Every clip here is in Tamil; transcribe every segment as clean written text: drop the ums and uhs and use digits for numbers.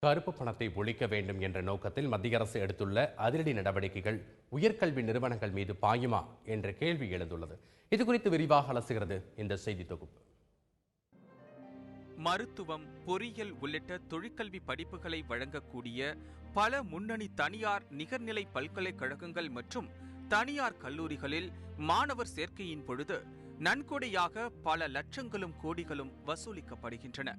கருப்பு பணத்தை ஒழிக்க வேண்டும் என்ற நோக்கத்தில் மத்திய அரசு எடுத்துள்ள அதிரடி நடவடிக்கைகள் உயர்கல்வி நிறுவனங்கள் மீது பாயுமா என்ற கேள்வி எழுந்துள்ளது. இதுகுறித்து விரிவாக அலசுகிறது இந்த செய்தி தொகுப்பு. மருத்துவம், பொறியியல் உள்ளிட்ட தொழிற்கல்வி படிப்புகளை வழங்கக்கூடிய பல முன்னணி தனியார் நிகர்நிலை பல்கலைக்கழகங்கள் மற்றும் தனியார் கல்லூரிகளில் மாணவர் சேர்க்கையின் பொழுது நன்கொடையாக பல லட்சங்களும் கோடிகளும் வசூலிக்கப்படுகின்றன.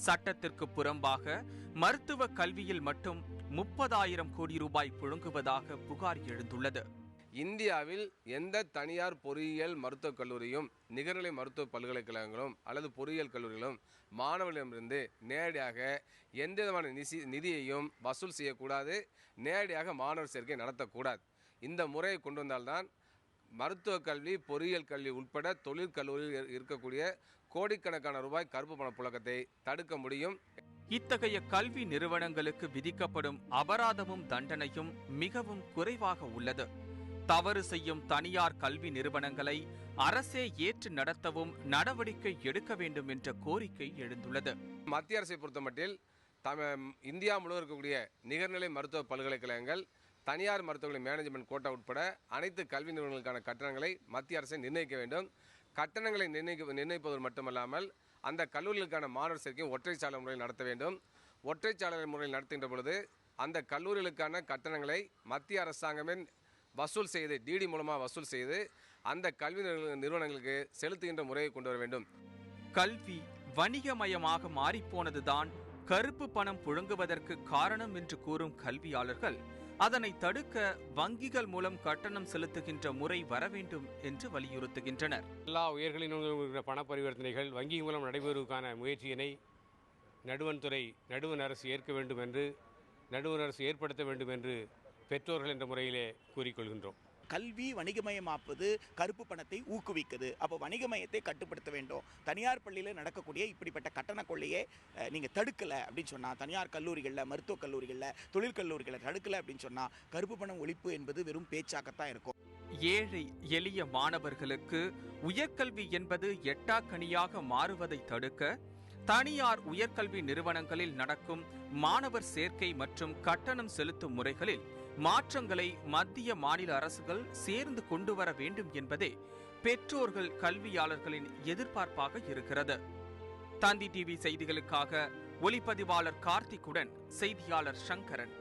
சட்டத்திற்கு புறம்பாக மருத்துவ கல்வியில் மட்டும் 30,000 கோடி ரூபாய் புழங்குவதாக புகார் எழுந்துள்ளது. இந்தியாவில் எந்த தனியார் பொறியியல் மருத்துவக் கல்லூரியும் நிகர்நிலை மருத்துவ பல்கலைக்கழகங்களும் அல்லது பொறியியல் கல்லூரிகளும் மாணவர்களிடமிருந்து நேரடியாக எந்த விதமான நிதியையும் வசூல் செய்யக்கூடாது, நேரடியாக மாணவர் சேர்க்கை நடத்தக்கூடாது. இந்த முறையை கொண்டு வந்தால்தான் மருத்துவ கல்வி, பொறியியல் கல்வி உட்பட தொழிற்கல்லூரியில் இருக்கக்கூடிய கோடிக்கணக்கான ரூபாய் கருப்பு பண புழக்கத்தை தடுக்க முடியும். இத்தகைய கல்வி நிறுவனங்களுக்கு விதிக்கப்படும் அபராதமும் தண்டனையும் மிகவும் குறைவாக உள்ளது. தவறு செய்யும் தனியார் கல்வி நிறுவனங்களை அரசே ஏற்று நடத்தவும் நடவடிக்கை எடுக்க வேண்டும் என்ற கோரிக்கை எழுந்துள்ளது. மத்திய அரசை பொறுத்தமட்டில் இந்தியா முழுவதும் இருக்கக்கூடிய நிகர்நிலை மருத்துவ பல்கலைக்கழகங்கள், தனியார் மருத்துவர்களின் மேனேஜ்மெண்ட் கோட்டா உட்பட அனைத்து கல்வி நிறுவனங்களுக்கான கட்டணங்களை மத்திய அரசை நிர்ணயிக்க வேண்டும். கட்டணங்களை நிர்ணயிப்பது மட்டுமல்லாமல் அந்த கல்லூரிகளுக்கான மாணவர் சேர்க்கையும் ஒற்றைச்சாளர முறையில் நடத்த வேண்டும். ஒற்றைச்சாளர முறையில் நடத்துகின்ற பொழுது அந்த கல்லூரிகளுக்கான கட்டணங்களை மத்திய அரசாங்கமே வசூல் செய்து, டிடி மூலமாக வசூல் செய்து அந்த கல்வி நிறுவனங்களுக்கு செலுத்துகின்ற முறையை கொண்டு வர வேண்டும். கல்வி வணிகமயமாக மாறிப்போனதுதான் கருப்பு பணம் புழங்குவதற்கு காரணம் என்று கூறும் கல்வியாளர்கள் அதனை தடுக்க வங்கிகள் மூலம் கட்டணம் செலுத்துகின்ற முறை வர வேண்டும் என்று வலியுறுத்துகின்றனர். எல்லா உயர்கல்வி பண பரிவர்த்தனைகள் வங்கி மூலம் நடைபெறுவதற்கான முயற்சியினை நடுவண் அரசு ஏற்க வேண்டும் என்று, நடுவண் அரசு ஏற்படுத்த வேண்டும் என்று பெற்றோர்கள் என்ற முறையிலே கூறிக்கொள்கின்றோம். கல்வி வணிகமயமாப்பது கருப்பு பணத்தை ஊக்குவிக்குது. அப்போ வணிகமயத்தை கட்டுப்படுத்த வேண்டும். தனியார் பள்ளியில் நடக்கக்கூடிய இப்படிப்பட்ட கட்டண கொள்ளையை நீங்கள் தடுக்கலை அப்படின்னு சொன்னால், தனியார் கல்லூரிகளில், மருத்துவக் கல்லூரிகளில், தொழிற்கல்லூரிகளில் தடுக்கலை அப்படின்னு சொன்னால் கருப்பு பணம் ஒழிப்பு என்பது வெறும் பேச்சாகத்தான் இருக்கும். ஏழை எளிய மாணவர்களுக்கு உயர்கல்வி என்பது எட்டாக்கனியாக மாறுவதை தடுக்க தனியார் உயர்கல்வி நிறுவனங்களில் நடக்கும் மாணவர் சேர்க்கை மற்றும் கட்டணம் செலுத்தும் முறைகளில் மாற்றங்களை மத்திய மாநில அரசுகள் சேர்ந்து கொண்டு வர வேண்டும் என்பதே பெற்றோர்கள், கல்வியாளர்களின் எதிர்பார்ப்பாக இருக்கிறது. தந்தி டிவி செய்திகளுக்காக ஒளிப்பதிவாளர் கார்த்திக்குடன் செய்தியாளர் சங்கரன்.